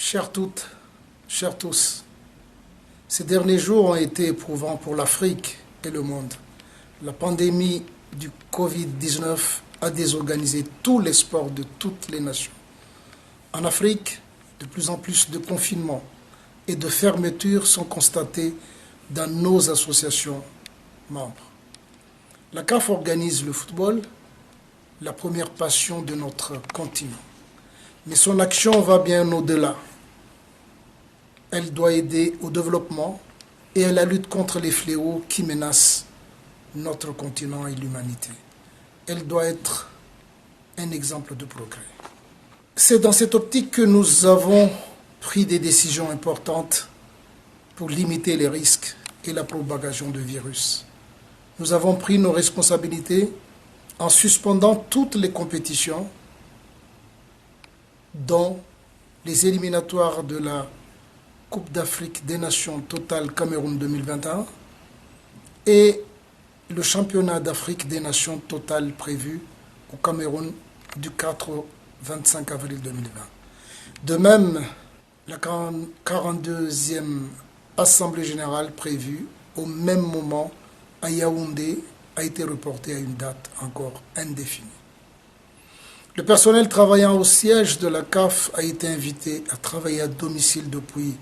Chères toutes, chers tous, ces derniers jours ont été éprouvants pour l'Afrique et le monde. La pandémie du Covid-19 a désorganisé tous les sports de toutes les nations. En Afrique, de plus en plus de confinements et de fermetures sont constatés dans nos associations membres. La CAF organise le football, la première passion de notre continent. Mais son action va bien au-delà. Elle doit aider au développement et à la lutte contre les fléaux qui menacent notre continent et l'humanité. Elle doit être un exemple de progrès. C'est dans cette optique que nous avons pris des décisions importantes pour limiter les risques et la propagation du virus. Nous avons pris nos responsabilités en suspendant toutes les compétitions, dont les éliminatoires de la Coupe d'Afrique des Nations Total Cameroun 2021 et le championnat d'Afrique des Nations Total prévu au Cameroun du 4 au 25 avril 2020. De même, la 42e Assemblée générale prévue au même moment à Yaoundé a été reportée à une date encore indéfinie. Le personnel travaillant au siège de la CAF a été invité à travailler à domicile depuis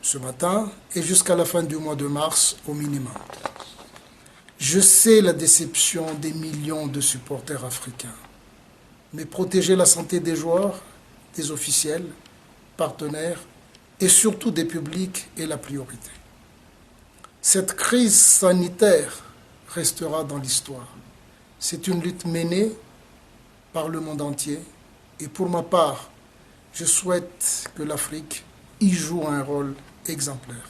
ce matin et jusqu'à la fin du mois de mars au minimum. Je sais la déception des millions de supporters africains, mais protéger la santé des joueurs, des officiels, partenaires et surtout des publics est la priorité. Cette crise sanitaire restera dans l'histoire. C'est une lutte menée par le monde entier et pour ma part, je souhaite que l'Afrique y joue un rôle exemplaire.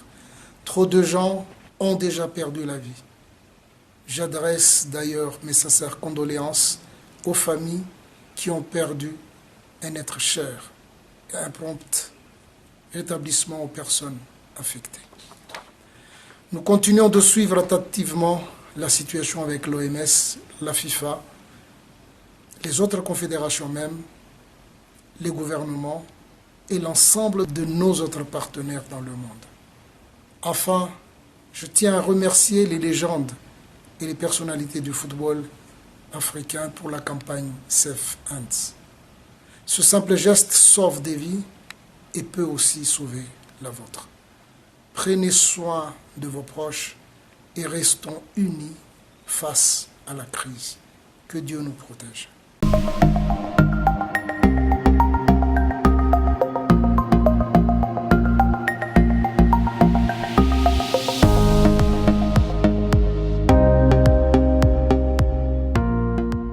Trop de gens ont déjà perdu la vie. J'adresse d'ailleurs mes sincères condoléances aux familles qui ont perdu un être cher et un prompt rétablissement aux personnes affectées. Nous continuons de suivre attentivement la situation avec l'OMS, la FIFA, les autres confédérations même, les gouvernements et l'ensemble de nos autres partenaires dans le monde. Enfin, je tiens à remercier les légendes et les personnalités du football africain pour la campagne Safe Hands. Ce simple geste sauve des vies et peut aussi sauver la vôtre. Prenez soin de vos proches et restons unis face à la crise. Que Dieu nous protège.